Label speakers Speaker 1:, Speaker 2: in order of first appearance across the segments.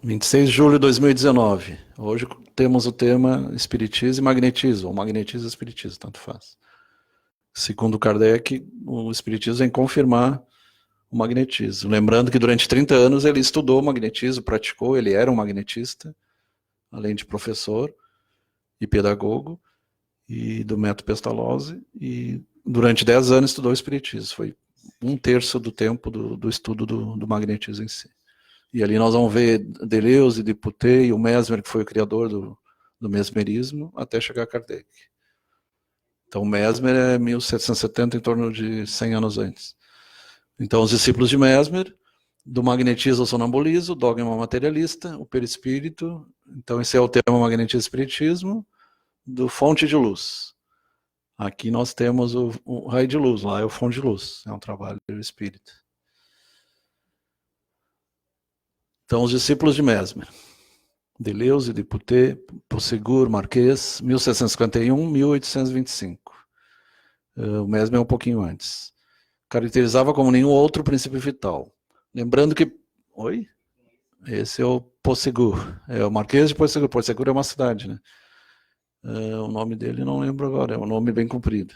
Speaker 1: 26 de julho de 2019. Hoje temos o tema Espiritismo e Magnetismo, ou Magnetismo e Espiritismo, tanto faz. Segundo Kardec, o Espiritismo vem confirmar o magnetismo. Lembrando que durante 30 anos ele estudou magnetismo, praticou, ele era um magnetista, além de professor e pedagogo, e do método Pestalozzi, e durante 10 anos estudou o Espiritismo. Foi um terço do tempo do estudo do magnetismo em si. E ali nós vamos ver Deleuze, Duputet e o Mesmer, que foi o criador do mesmerismo, até chegar a Kardec. Então, o Mesmer é 1770, em torno de 100 anos antes. Então, os discípulos de Mesmer, do magnetismo ao sonambulismo, o dogma materialista, o perispírito. Então, esse é o tema magnetismo e espiritismo, do fonte de luz. Aqui nós temos o raio de luz, lá é o fonte de luz, é um trabalho do espírito. Então, os discípulos de Mesmer. Deleuze, Duputet, Possegur, Marquês, 1751, 1825. O Mesmer é um pouquinho antes. Caracterizava como nenhum outro princípio vital. Lembrando que... Oi? Esse é o Possegur. É o Marquês de Possegur. Possegur é uma cidade, né? O nome dele não lembro agora. É um nome bem comprido.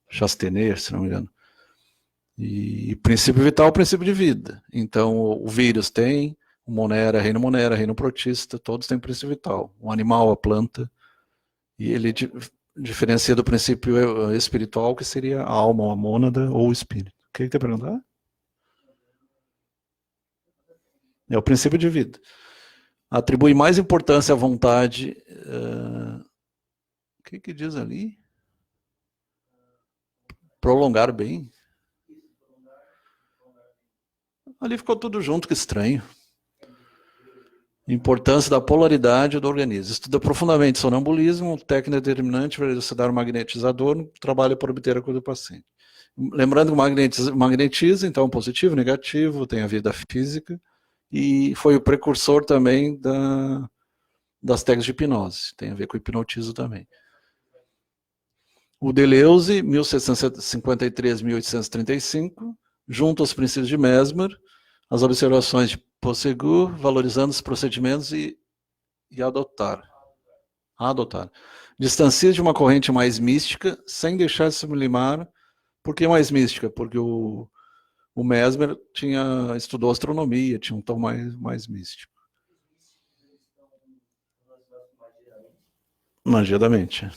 Speaker 1: Chastener, se não me engano. E princípio vital é o princípio de vida. Então, o vírus tem, o Monera, reino protista, todos têm princípio vital. O animal, a planta, e ele diferencia do princípio espiritual, que seria a alma, a mônada ou o espírito. O que você perguntar? É o princípio de vida. Atribui mais importância à vontade. O que diz ali? Prolongar bem. Ali ficou tudo junto, que estranho. Importância da polaridade do organismo. Estuda profundamente sonambulismo, técnica determinante para elucidar o magnetizador no trabalho para obter a cura do paciente. Lembrando que o magnetismo, então, positivo, negativo, tem a vida física, e foi o precursor também das técnicas de hipnose, tem a ver com o hipnotismo também. O Deleuze, 1753-1835, junto aos princípios de Mesmer, as observações de Possegur, valorizando os procedimentos e adotar. Distancia de uma corrente mais mística, sem deixar de se sublimar. Por que mais mística? Porque o Mesmer estudou astronomia, tinha um tom mais místico. Magia da mente.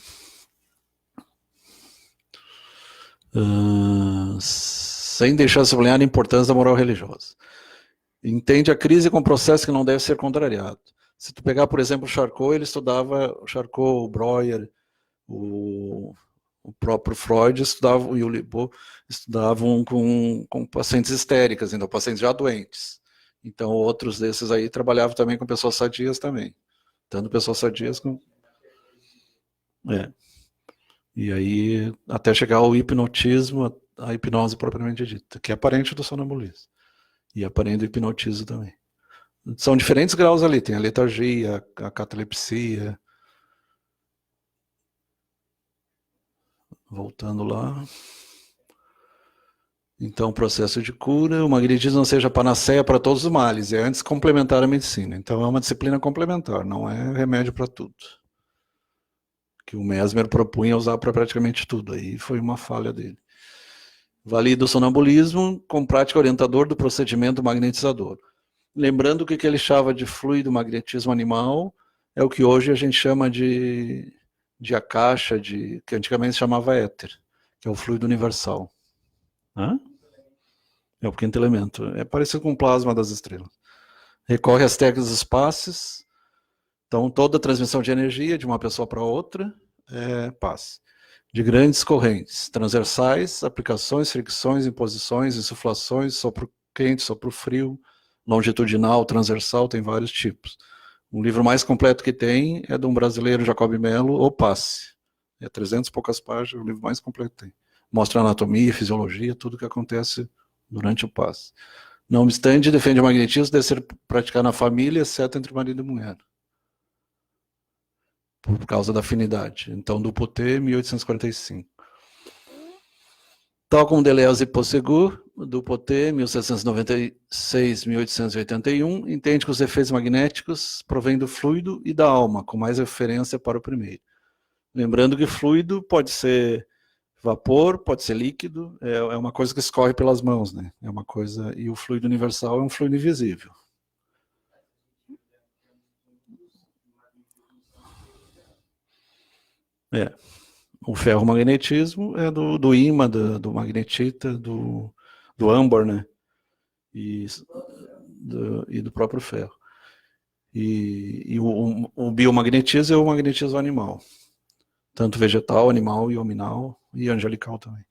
Speaker 1: Sem deixar de sublinhar a importância da moral religiosa. Entende a crise como um processo que não deve ser contrariado. Se tu pegar, por exemplo, o Charcot, ele estudava o Charcot, o Breuer, o próprio Freud estudava, o Libo estudavam com pacientes histéricas, então pacientes já doentes. Então outros desses aí trabalhavam também com pessoas sadias também, dando pessoas sadias com... E aí até chegar ao hipnotismo, a hipnose propriamente dita, que é aparente do sonambulismo. E aparente do hipnotismo também. São diferentes graus ali, tem a letargia, a catalepsia. Voltando lá. Então, processo de cura, o magnetismo não seja panaceia para todos os males, é antes complementar a medicina. Então, é uma disciplina complementar, não é remédio para tudo. Que o Mesmer propunha usar para praticamente tudo, aí foi uma falha dele. Valida o sonambulismo com prática orientador do procedimento magnetizador. Lembrando que o que ele chamava de fluido magnetismo animal é o que hoje a gente chama de akasha, que antigamente se chamava éter, que é o fluido universal. Hã? É o quinto elemento. É parecido com o plasma das estrelas. Recorre às técnicas dos passes. Então, toda transmissão de energia de uma pessoa para outra é passe. De grandes correntes transversais, aplicações, fricções, imposições, insuflações, sopro quente, sopro frio, longitudinal, transversal, tem vários tipos. O livro mais completo que tem é de um brasileiro, Jacob Mello, O Passe. É 300 e poucas páginas, o livro mais completo que tem. Mostra anatomia, fisiologia, tudo que acontece durante o passe. Não obstante, defende o magnetismo deve ser praticado na família, exceto entre marido e mulher. Por causa da afinidade. Então, Duputet, 1845. Tal como Deleuze e Posségur, do Poté, 1796-1881, entende que os efeitos magnéticos provêm do fluido e da alma, com mais referência para o primeiro. Lembrando que fluido pode ser vapor, pode ser líquido, é uma coisa que escorre pelas mãos, né? É uma coisa, e o fluido universal é um fluido invisível. O ferromagnetismo é do ímã, do magnetita, do âmbar, né? E do próprio ferro. E o biomagnetismo é o magnetismo animal, tanto vegetal, animal, iominal e angelical também.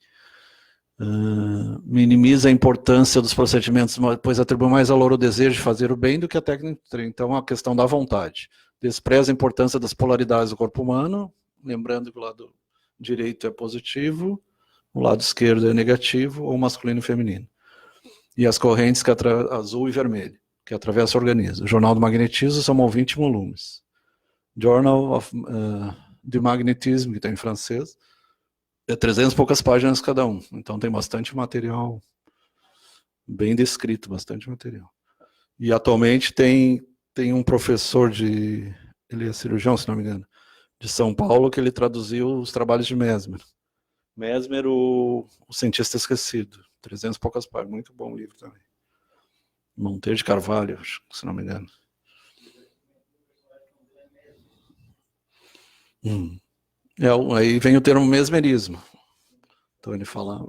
Speaker 1: Minimiza a importância dos procedimentos, pois atribui mais valor ao desejo de fazer o bem do que a técnica. Então, a questão da vontade. Despreza a importância das polaridades do corpo humano, lembrando que o lado direito é positivo, o lado esquerdo é negativo, ou masculino e feminino. E as correntes azul e vermelho, que atravessam o organismo. O Jornal do Magnetismo são 20 volumes. Journal of the Magnetism, que está em francês, é 300 e poucas páginas cada um. Então tem bastante material bem descrito, bastante material. E atualmente tem um professor ele é cirurgião, se não me engano, de São Paulo, que ele traduziu os trabalhos de Mesmer. Mesmer, o cientista esquecido. 300 e poucas páginas. Muito bom livro também. Monteiro de Carvalho, se não me engano. Aí vem o termo mesmerismo. Então ele fala...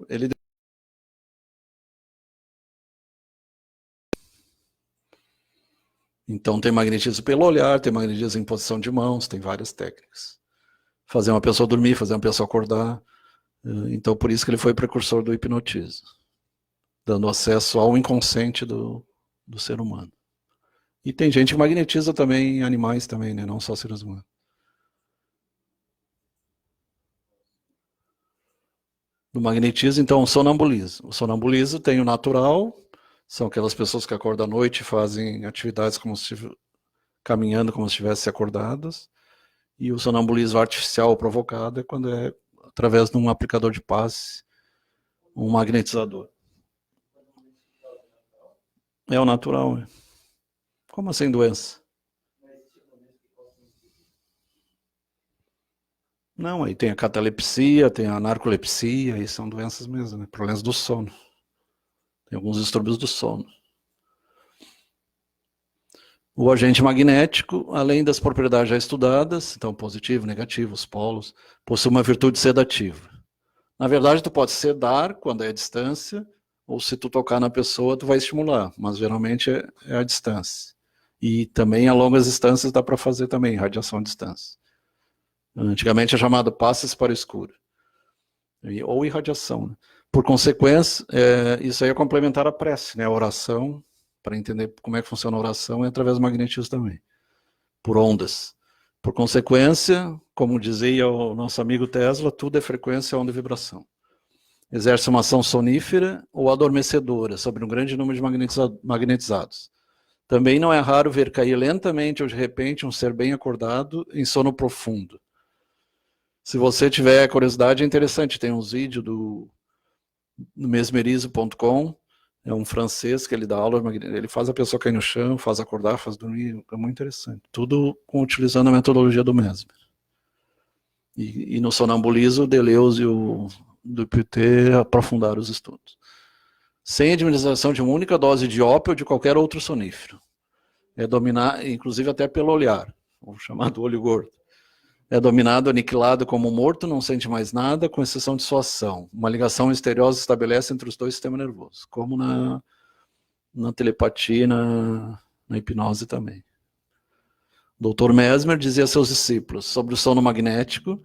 Speaker 1: Então tem magnetismo pelo olhar, tem magnetismo em posição de mãos, tem várias técnicas. Fazer uma pessoa dormir, fazer uma pessoa acordar. Então por isso que ele foi precursor do hipnotismo, dando acesso ao inconsciente do ser humano. E tem gente que magnetiza também animais também, né? Não só seres humanos. Do magnetismo, então, o sonambulismo. O sonambulismo tem o natural, são aquelas pessoas que acordam à noite e fazem atividades como se caminhando como se estivessem acordadas. E o sonambulismo artificial ou provocado é quando é através de um aplicador de passe, um magnetizador. É o natural, né? Como assim doença? Não, aí tem a catalepsia, tem a narcolepsia, aí são doenças mesmo, né? Problemas do sono. Tem alguns distúrbios do sono. O agente magnético, além das propriedades já estudadas, então positivo, negativo, os polos, possui uma virtude sedativa. Na verdade, tu pode sedar quando é a distância, ou se tu tocar na pessoa, tu vai estimular, mas geralmente é a distância. E também a longas distâncias dá para fazer também, radiação à distância. Antigamente é chamado passes para o escuro, ou irradiação. Né? Por consequência, isso aí é complementar a prece, né? A oração, para entender como é que funciona a oração, é através do magnetismo também, por ondas. Por consequência, como dizia o nosso amigo Tesla, tudo é frequência, onda e vibração. Exerce uma ação sonífera ou adormecedora sobre um grande número de magnetizados. Também não é raro ver cair lentamente ou de repente um ser bem acordado em sono profundo. Se você tiver curiosidade, é interessante, tem uns vídeos do mesmerizo.com, é um francês que ele dá aula, ele faz a pessoa cair no chão, faz acordar, faz dormir, é muito interessante. Tudo utilizando a metodologia do Mesmer. E no sonambulismo, Deleuze e o Duputé aprofundaram os estudos. Sem administração de uma única dose de ópio ou de qualquer outro sonífero. É dominar, inclusive até pelo olhar, o chamado olho gordo. É dominado, aniquilado como morto, não sente mais nada, com exceção de sua ação. Uma ligação misteriosa se estabelece entre os dois sistemas nervosos, como na telepatia e na hipnose também. O Dr. Mesmer dizia a seus discípulos sobre o sono magnético: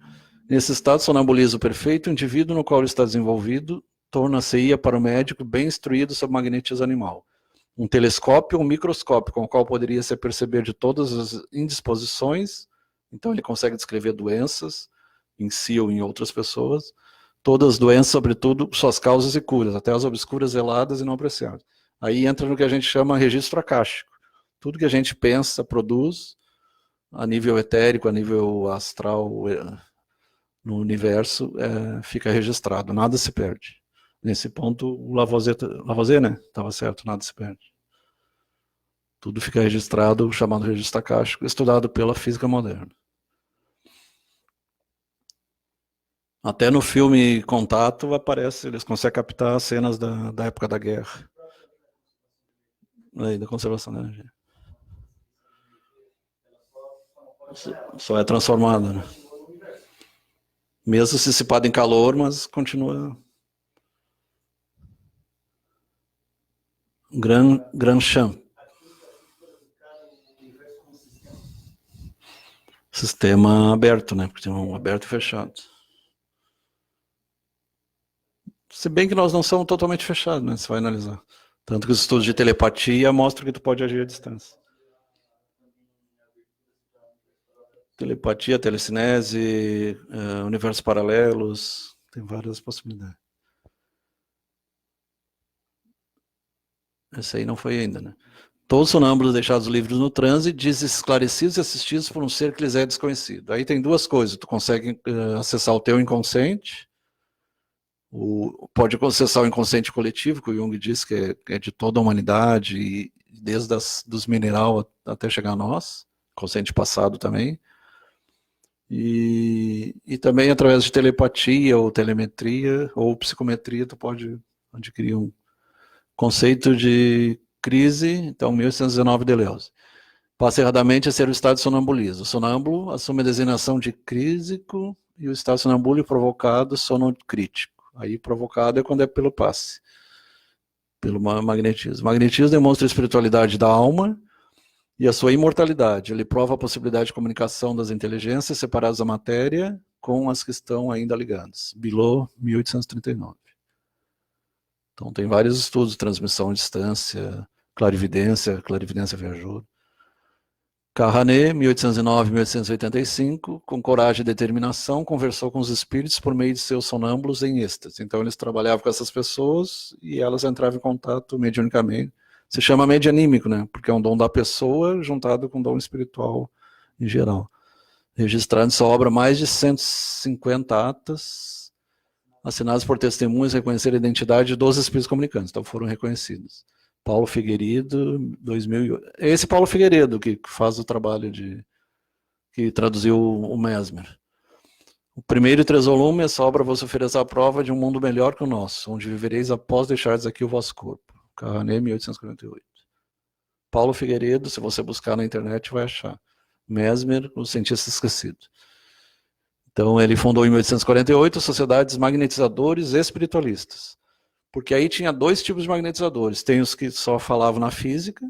Speaker 1: nesse estado de sonambulismo perfeito, o indivíduo no qual ele está desenvolvido torna-se-ia para o médico bem instruído sobre o magnetismo animal. Um telescópio ou um microscópio com o qual poderia se aperceber de todas as indisposições. Então ele consegue descrever doenças em si ou em outras pessoas, todas as doenças, sobretudo suas causas e curas, até as obscuras, veladas e não apreciadas. Aí entra no que a gente chama registro acástico. Tudo que a gente pensa, produz, a nível etérico, a nível astral, no universo, fica registrado, nada se perde. Nesse ponto, o Lavoisier, né? Estava certo, nada se perde. Tudo fica registrado, chamado registro akáshico, estudado pela física moderna. Até no filme Contato aparece, eles conseguem captar cenas da época da guerra. Aí, da conservação da energia. Só é transformada, né? Mesmo se dissipada em calor, mas continua. Grand Champ. Sistema aberto, né? Porque tem um aberto e fechado. Se bem que nós não somos totalmente fechados, né? Você vai analisar. Tanto que os estudos de telepatia mostram que tu pode agir à distância. Telepatia, telecinese, universos paralelos, tem várias possibilidades. Essa aí não foi ainda, né? Todos os sonâmbulos deixados livres no transe, esclarecidos e assistidos por um ser que lhes é desconhecido. Aí tem duas coisas, tu consegue acessar o teu inconsciente, pode acessar o inconsciente coletivo, que o Jung diz que é de toda a humanidade, desde dos mineral até chegar a nós, inconsciente passado também, e também através de telepatia ou telemetria ou psicometria tu pode adquirir um conceito de crise, então 1819 Deleuze. Passa erradamente a ser o estado de sonambulismo. O sonâmbulo assume a designação de crísico e o estado sonambúlico provocado sonocrítico. Aí provocado é quando é pelo passe, pelo magnetismo. O magnetismo demonstra a espiritualidade da alma e a sua imortalidade. Ele prova a possibilidade de comunicação das inteligências separadas da matéria com as que estão ainda ligadas. Bilot, 1839. Então tem vários estudos de transmissão à distância, clarividência viajoura. Carranet, 1809-1885, com coragem e determinação, conversou com os espíritos por meio de seus sonâmbulos em êxtase. Então eles trabalhavam com essas pessoas e elas entravam em contato mediunicamente. Se chama medianímico, né? Porque é um dom da pessoa juntado com um dom espiritual em geral. Registrado em sua obra mais de 150 atas, assinadas por testemunhas, reconhecer a identidade dos espíritos comunicantes. Então foram reconhecidos. Paulo Figueiredo, 2008. É esse Paulo Figueiredo que faz o trabalho que traduziu o Mesmer. O primeiro e 3 volumes, essa obra vos oferece a prova de um mundo melhor que o nosso, onde vivereis após deixardes aqui o vosso corpo. Carranet, 1848. Paulo Figueiredo, se você buscar na internet, vai achar. Mesmer, o cientista esquecido. Então, ele fundou em 1848 sociedades magnetizadores espiritualistas. Porque aí tinha 2 tipos de magnetizadores. Tem os que só falavam na física,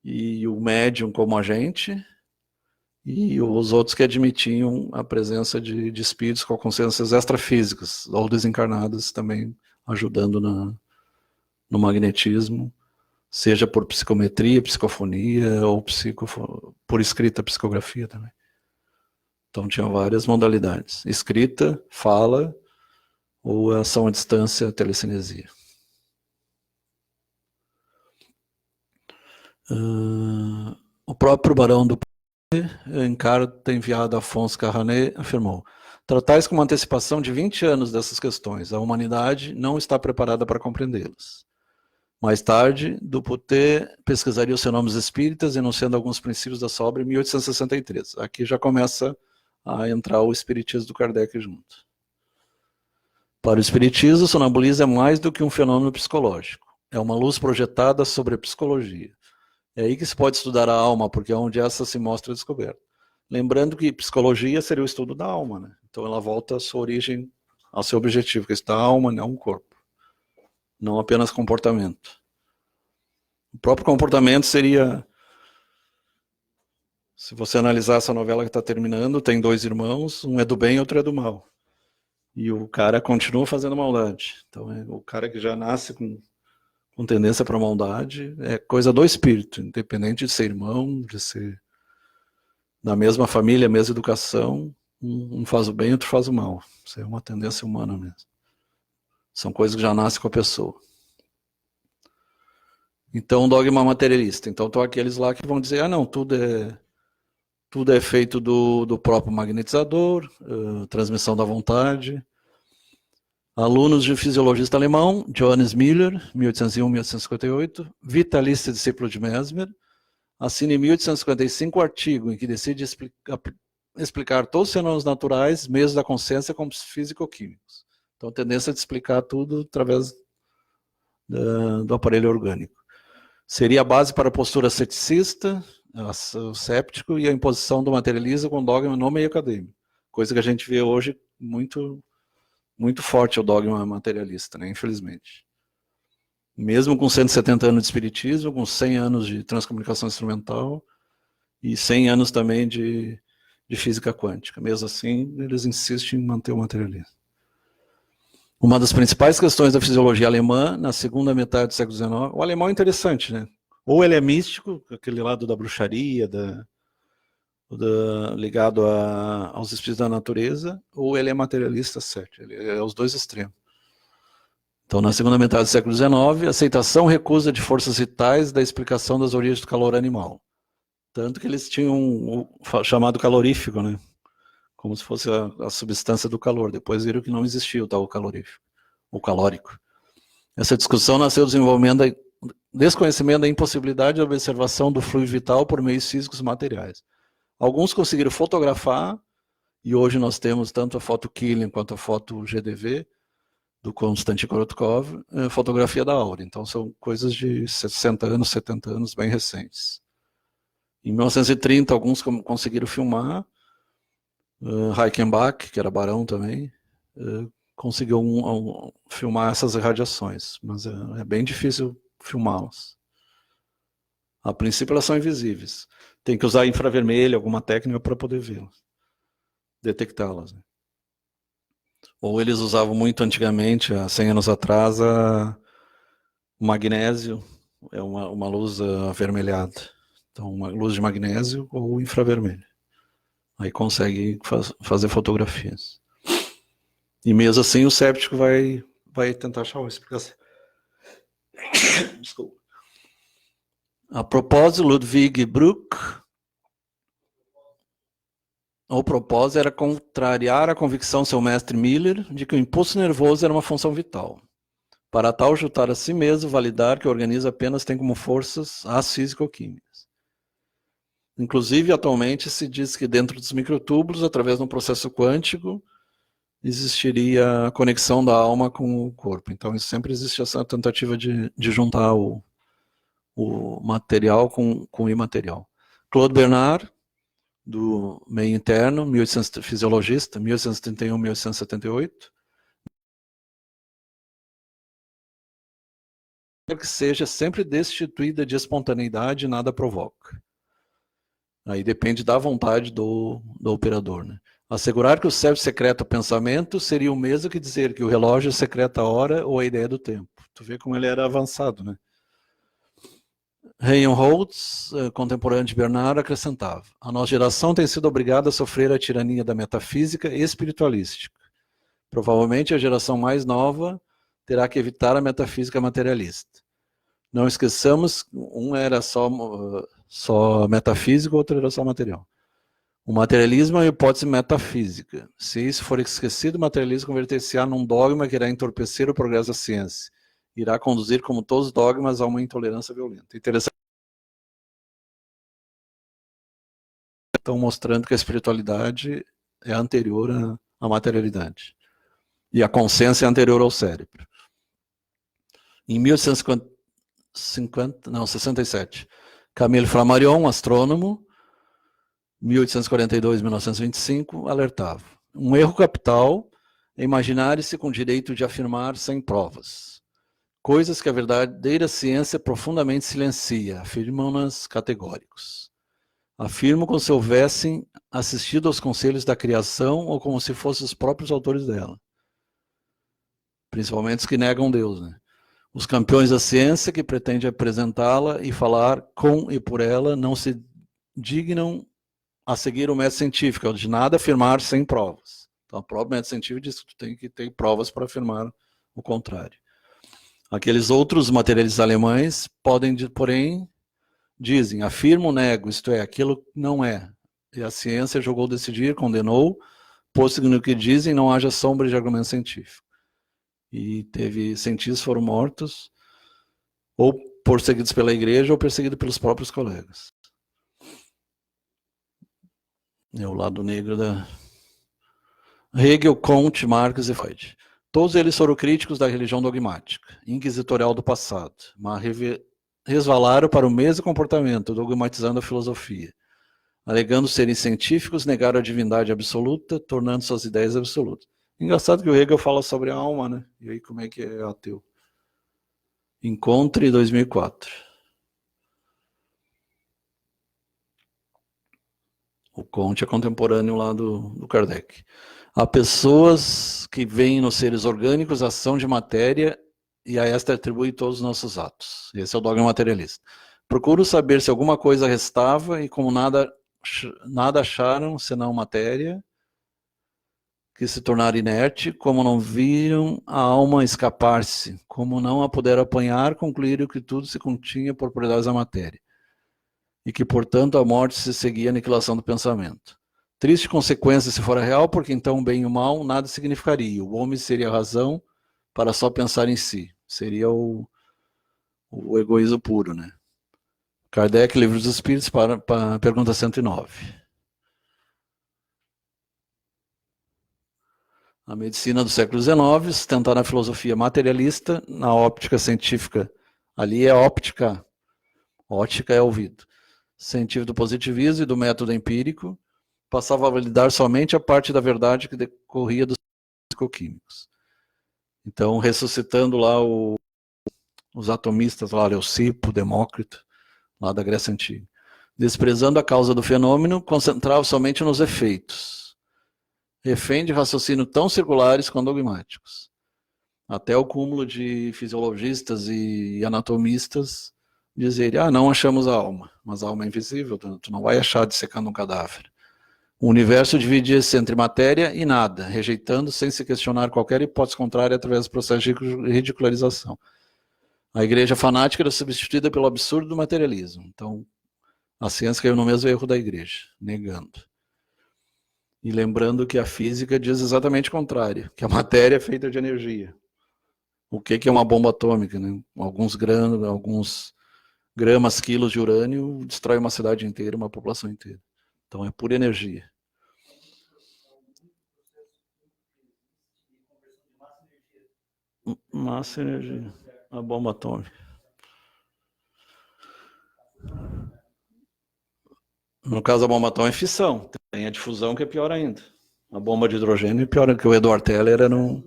Speaker 1: e o médium como agente, e os outros que admitiam a presença de espíritos com consciências extrafísicas, ou desencarnadas também ajudando no magnetismo, seja por psicometria, psicofonia, ou por escrita, psicografia também. Então tinha várias modalidades. Escrita, fala, ou ação à distância, telecinesia. O próprio Barão do em carta enviada a Afonso Carranet, afirmou: tratais com uma antecipação de 20 anos dessas questões. A humanidade não está preparada para compreendê-las. Mais tarde, Duputé pesquisaria os fenômenos espíritas, enunciando alguns princípios da sua obra em 1863. Aqui já começa a entrar o espiritismo do Kardec junto. Para o espiritismo, o sonambulismo é mais do que um fenômeno psicológico. É uma luz projetada sobre a psicologia. É aí que se pode estudar a alma, porque é onde essa se mostra descoberta. Lembrando que psicologia seria o estudo da alma, né? Então ela volta à sua origem, ao seu objetivo, que está a alma, não o corpo. Não apenas comportamento. O próprio comportamento seria... Se você analisar essa novela que está terminando, tem 2 irmãos, um é do bem e outro é do mal. E o cara continua fazendo maldade. Então é o cara que já nasce com tendência para maldade, é coisa do espírito, independente de ser irmão, de ser da mesma família, mesma educação, um faz o bem, outro faz o mal. Isso é uma tendência humana mesmo. São coisas que já nascem com a pessoa. Então, um dogma materialista. Então, estão aqueles lá que vão dizer, não, tudo é feito do próprio magnetizador, transmissão da vontade. Alunos de fisiologista alemão, Johannes Müller, 1801-1858, vitalista discípulo de Mesmer, assina em 1855 o artigo em que decide explicar todos os fenômenos naturais, meios da consciência como físico-químicos. Então, a tendência de explicar tudo através do aparelho orgânico. Seria a base para a postura ceticista, o séptico, e a imposição do materialismo com dogma no meio acadêmico. Coisa que a gente vê hoje muito forte, o dogma materialista, né, infelizmente. Mesmo com 170 anos de espiritismo, com 100 anos de transcomunicação instrumental e 100 anos também de física quântica. Mesmo assim, eles insistem em manter o materialismo. Uma das principais questões da fisiologia alemã, na segunda metade do século XIX, o alemão é interessante, né? Ou ele é místico, aquele lado da bruxaria, ligado aos espíritos da natureza, ou ele é materialista, certo? Ele é os dois extremos. Então, na segunda metade do século XIX, aceitação recusa de forças vitais da explicação das origens do calor animal. Tanto que eles tinham o chamado calorífico, né? Como se fosse a substância do calor. Depois viram que não existia o tal calorífico, o calórico. Essa discussão nasceu do desenvolvimento desconhecimento da impossibilidade de observação do fluido vital por meios físicos materiais. Alguns conseguiram fotografar, e hoje nós temos tanto a foto Killian quanto a foto GDV, do Konstantin Korotkov, fotografia da aura. Então são coisas de 60 anos, 70 anos, bem recentes. Em 1930, alguns conseguiram filmar, Reichenbach, que era barão também, conseguiu filmar essas irradiações, mas é bem difícil filmá-las. A princípio elas são invisíveis. Tem que usar infravermelho, alguma técnica para poder vê-las, detectá-las. Né? Ou eles usavam muito antigamente, há 100 anos atrás, o magnésio, é uma luz avermelhada. Então, uma luz de magnésio ou infravermelho. Aí consegue fazer fotografias. E mesmo assim o séptico vai tentar achar uma explicação. Desculpa. A propósito, Ludwig Bruck, o propósito era contrariar a convicção do seu mestre Miller de que o impulso nervoso era uma função vital. Para tal, juntar a si mesmo, validar que o organismo apenas tem como forças as físico-químicas. Inclusive, atualmente, se diz que dentro dos microtúbulos, através de um processo quântico, existiria a conexão da alma com o corpo. Então, sempre existe essa tentativa de juntar o material com o imaterial. Claude Bernard, do meio interno, fisiologista, 1831-1878, que seja sempre destituída de espontaneidade e nada provoca. Aí depende da vontade do operador. Né? Assegurar que o cérebro secreta o pensamento seria o mesmo que dizer que o relógio secreta a hora ou a ideia do tempo. Tu vê como ele era avançado, né? Reinholds, contemporâneo de Bernard, acrescentava: a nossa geração tem sido obrigada a sofrer a tirania da metafísica espiritualística. Provavelmente a geração mais nova terá que evitar a metafísica materialista. Não esqueçamos, um era só metafísico, o outro era só material. O materialismo é uma hipótese metafísica. Se isso for esquecido, o materialismo converter-se-á num dogma que irá entorpecer o progresso da ciência. Irá conduzir, como todos os dogmas, a uma intolerância violenta. Interessante. Estão mostrando que a espiritualidade é anterior à materialidade. E a consciência é anterior ao cérebro. Em 1867, Camille Flammarion, astrônomo, 1842-1925, alertava: um erro capital é imaginar-se com direito de afirmar sem provas. Coisas que a verdadeira ciência profundamente silencia, afirmam-nas categóricos. Afirmam como se houvessem assistido aos conselhos da criação ou como se fossem os próprios autores dela. Principalmente os que negam Deus, né? Os campeões da ciência que pretendem apresentá-la e falar com e por ela não se dignam a seguir o método científico, de nada afirmar sem provas. Então, o próprio método científico diz que tu tem que ter provas para afirmar o contrário. Aqueles outros materialistas alemães podem, porém, dizem, afirmam, nego, isto é, aquilo não é. E a ciência julgou decidir, condenou, posto que no que dizem não haja sombra de argumento científico. E teve cientistas que foram mortos, ou perseguidos pela igreja, ou perseguidos pelos próprios colegas. É o lado negro da... Hegel, Comte, Marx e Freud. Todos eles foram críticos da religião dogmática, inquisitorial do passado, mas resvalaram para o mesmo comportamento, dogmatizando a filosofia. Alegando serem científicos, negaram a divindade absoluta, tornando suas ideias absolutas. Engraçado que o Hegel fala sobre a alma, né? E aí como é que é ateu? Encontre 2004. O Comte é contemporâneo lá do Kardec. Há pessoas que veem nos seres orgânicos a ação de matéria e a esta atribui todos os nossos atos. Esse é o dogma materialista. Procuro saber se alguma coisa restava e como nada acharam senão matéria, que se tornaram inerte, como não viram a alma escapar-se, como não a puderam apanhar, concluíram que tudo se continha por propriedades da matéria, e que, portanto, a morte se seguia a aniquilação do pensamento. Triste consequência se fora real, porque então o bem e o mal nada significaria. O homem seria a razão para só pensar em si. Seria o egoísmo puro, né? Kardec, Livro dos Espíritos, para pergunta 109. A medicina do século XIX, sustentada na filosofia materialista, na óptica científica, ali é óptica é ouvido, científico do positivismo e do método empírico, passava a validar somente a parte da verdade que decorria dos psicoquímicos. Então, ressuscitando lá os atomistas, lá, Leucipo, Demócrito, lá da Grécia Antiga. Desprezando a causa do fenômeno, concentrava somente nos efeitos, refém de raciocínio tão circulares quanto dogmáticos. Até o cúmulo de fisiologistas e anatomistas dizerem, não achamos a alma, mas a alma é invisível, tu não vai achar dissecando um cadáver. O universo dividia-se entre matéria e nada, rejeitando sem se questionar qualquer hipótese contrária através do processo de ridicularização. A igreja fanática era substituída pelo absurdo do materialismo. Então, a ciência caiu no mesmo erro da igreja, negando. E lembrando que a física diz exatamente o contrário, que a matéria é feita de energia. O que é uma bomba atômica? Né? Alguns gramas, quilos de urânio destrói uma cidade inteira, uma população inteira. Então é pura energia. Massa energia. A bomba atômica. No caso da bomba atômica é fissão. Tem a difusão que é pior ainda. A bomba de hidrogênio é pior, que o Edward Teller era num...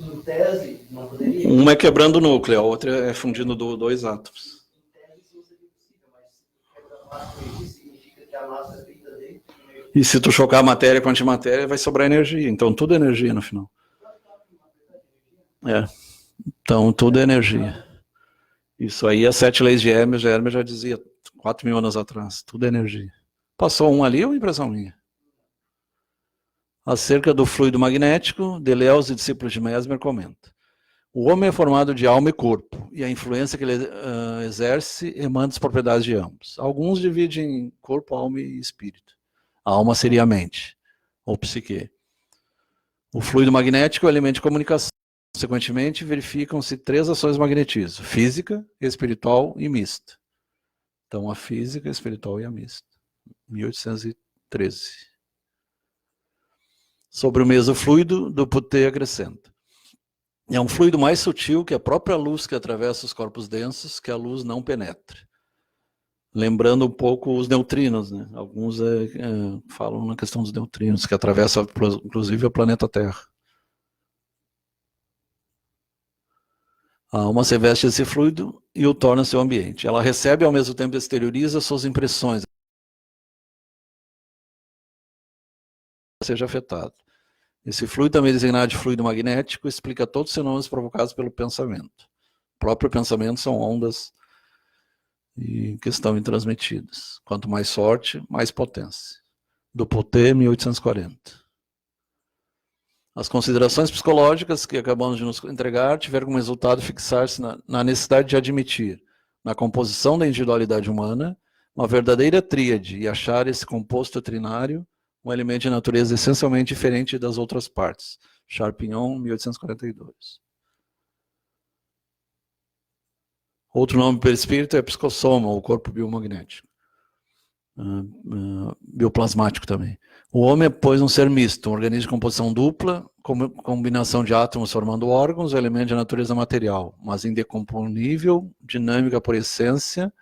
Speaker 2: Em tese, não poderia.
Speaker 1: Uma é quebrando o núcleo, a outra é fundindo dois átomos.
Speaker 2: Em tese, isso seria possível, mas se quebra a massa energia, significa que a massa é feita dele.
Speaker 1: E se tu chocar a matéria com a antimatéria, vai sobrar energia. Então tudo é energia no final. Então tudo é energia. Isso aí, as 7 leis de Hermes, já dizia 4.000 anos atrás, tudo é energia. Passou um ali ou impressão minha? Acerca do fluido magnético, Deleuze e discípulos de Mesmer comenta. O homem é formado de alma e corpo, e a influência que ele exerce emana das propriedades de ambos. Alguns dividem corpo, alma e espírito. A alma seria a mente, ou psique. O fluido magnético é o elemento de comunicação. Consequentemente, verificam-se 3 ações de magnetismo: física, espiritual e mista. Então, a física, a espiritual e a mista. 1813. Sobre o mesmo fluido, Duputé acrescenta. É um fluido mais sutil que a própria luz que atravessa os corpos densos, que a luz não penetra. Lembrando um pouco os neutrinos, né? Alguns falam na questão dos neutrinos, que atravessam, inclusive, o planeta Terra. A alma se veste desse fluido e o torna seu ambiente. Ela recebe e, ao mesmo tempo, exterioriza suas impressões. Seja afetado. Esse fluido, também designado de fluido magnético, explica todos os fenômenos provocados pelo pensamento. O próprio pensamento são ondas que estão transmitidas. Quanto mais forte, mais potência. Duputé, 1840. As considerações psicológicas que acabamos de nos entregar tiveram como resultado fixar-se na necessidade de admitir, na composição da individualidade humana, uma verdadeira tríade e achar esse composto trinário um elemento de natureza essencialmente diferente das outras partes. Charpignon, 1842. Outro nome para perispírito é psicossoma, o corpo biomagnético. Bioplasmático também. O homem é, pois, um ser misto, um organismo de composição dupla, combinação de átomos formando órgãos, elemento de natureza material, mas indecomponível, dinâmica por essência,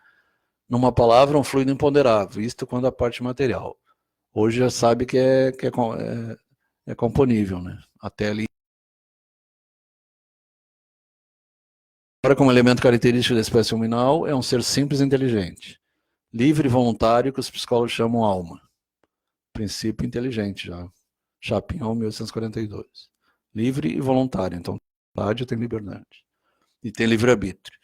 Speaker 1: numa palavra, um fluido imponderável, isto quando a parte material. Hoje já sabe que é componível, né? Até ali. Agora, como elemento característico da espécie huminal, é um ser simples e inteligente. Livre e voluntário, que os psicólogos chamam alma. Princípio inteligente já. Chapinhon, 1842. Livre e voluntário. Então, vontade tem liberdade. E tem livre-arbítrio.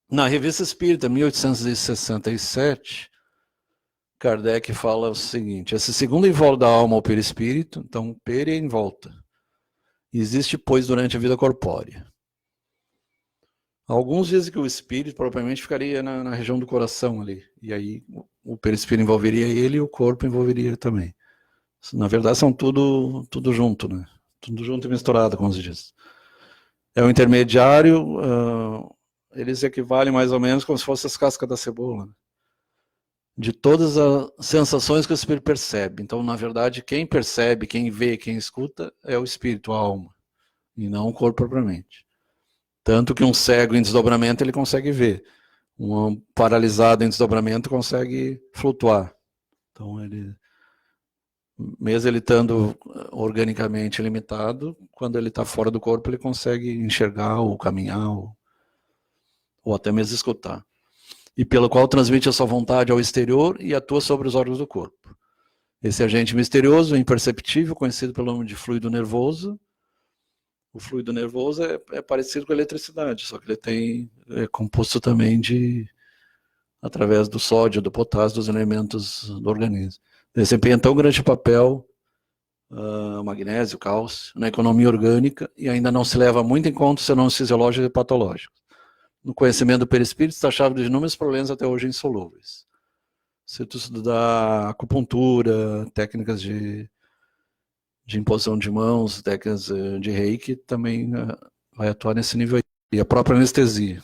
Speaker 1: Na Revista Espírita, 1867, Kardec fala o seguinte: esse segundo invólucro da alma ao perispírito, então, peri é em volta. Existe, pois, durante a vida corpórea. Alguns dizem que o espírito propriamente ficaria na região do coração ali. E aí o perispírito envolveria ele e o corpo envolveria ele também. Na verdade, são tudo junto, né? Tudo junto e misturado, como se diz. É o intermediário, eles equivalem mais ou menos como se fossem as cascas da cebola, né? De todas as sensações que o espírito percebe. Então, na verdade, quem percebe, quem vê, quem escuta é o espírito, a alma, e não o corpo propriamente. Tanto que um cego em desdobramento ele consegue ver. Um paralisado em desdobramento consegue flutuar. Então, mesmo ele estando organicamente limitado, quando ele está fora do corpo, ele consegue enxergar ou caminhar ou até mesmo escutar. E pelo qual transmite a sua vontade ao exterior e atua sobre os órgãos do corpo. Esse agente misterioso, imperceptível, conhecido pelo nome de fluido nervoso. O fluido nervoso é parecido com a eletricidade, só que ele é composto também através do sódio, do potássio, dos elementos do organismo. Desempenha tão grande papel, magnésio, cálcio, na economia orgânica, e ainda não se leva muito em conta os fenômenos fisiológicos e patológicos. No conhecimento do perispírito está a chave de inúmeros problemas até hoje insolúveis. Se tu estudar acupuntura, técnicas de imposição de mãos, técnicas de reiki, também vai atuar nesse nível aí. E a própria anestesia.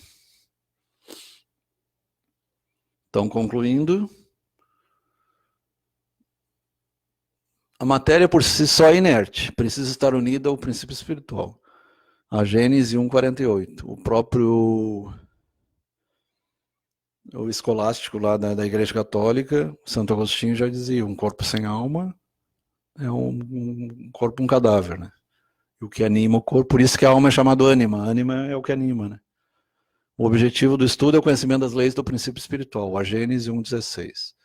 Speaker 1: Então, concluindo, a matéria por si só é inerte, precisa estar unida ao princípio espiritual. A Gênese 1:48. O próprio escolástico lá da Igreja Católica, Santo Agostinho já dizia, um corpo sem alma é um corpo, um cadáver, né? O que anima o corpo, por isso que a alma é chamada ânima. A ânima é o que anima, né? O objetivo do estudo é o conhecimento das leis do princípio espiritual, a Gênese 1:16.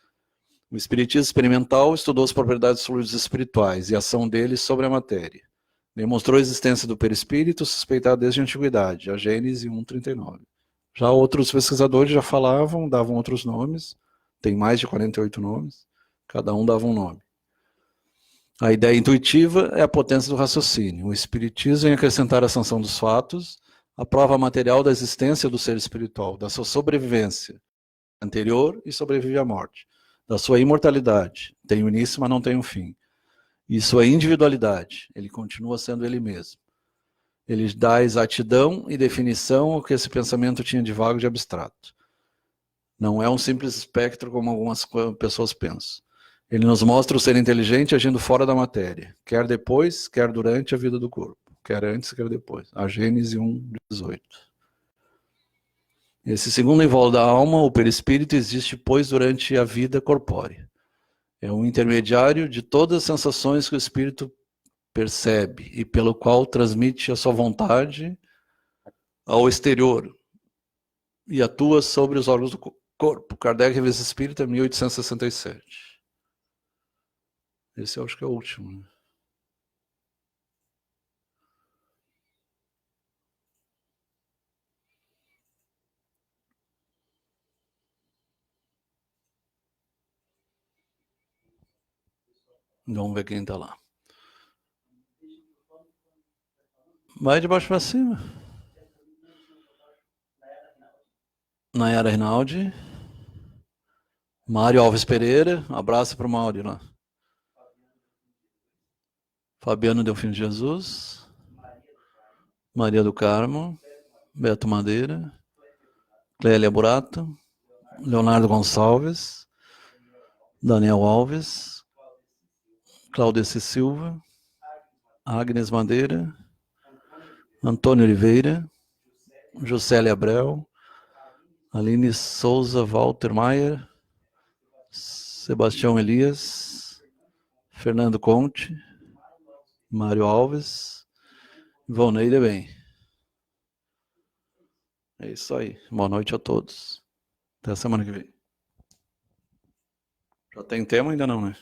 Speaker 1: O espiritismo experimental estudou as propriedades dos fluidos espirituais e a ação deles sobre a matéria. Demonstrou a existência do perispírito suspeitado desde a antiguidade, a Gênese 1:39. Já outros pesquisadores já falavam, davam outros nomes, tem mais de 48 nomes, cada um dava um nome. A ideia intuitiva é a potência do raciocínio. O espiritismo vem acrescentar a sanção dos fatos, a prova material da existência do ser espiritual, da sua sobrevivência anterior e sobrevive à morte, da sua imortalidade, tem um início, mas não tem um fim, e sua individualidade, ele continua sendo ele mesmo. Ele dá exatidão e definição ao que esse pensamento tinha de vago e de abstrato. Não é um simples espectro como algumas pessoas pensam. Ele nos mostra o ser inteligente agindo fora da matéria, quer depois, quer durante a vida do corpo, quer antes, quer depois. A Gênese 1:18. Esse segundo invólucro da alma, o perispírito, existe, pois, durante a vida corpórea. É um intermediário de todas as sensações que o espírito percebe e pelo qual transmite a sua vontade ao exterior e atua sobre os órgãos do corpo. Kardec, Revista Espírita, 1867. Esse eu acho que é o último, né? Vamos ver quem está lá. Vai de baixo para cima. Nayara Rinaldi. Mário Alves Pereira. Abraço para o Mário lá. Fabiano Delfim Jesus, Maria do Carmo, Beto Madeira, Clélia Burato, Leonardo Gonçalves, Daniel Alves, Claudeci Silva, Agnes Madeira, Antônio Oliveira, Juscelia Abreu, Aline Souza, Walter Maier, Sebastião Elias, Fernando Conte, Mário Alves, Ivonei Bem. É isso aí. Boa noite a todos. Até a semana que vem. Já tem tema ainda não, né?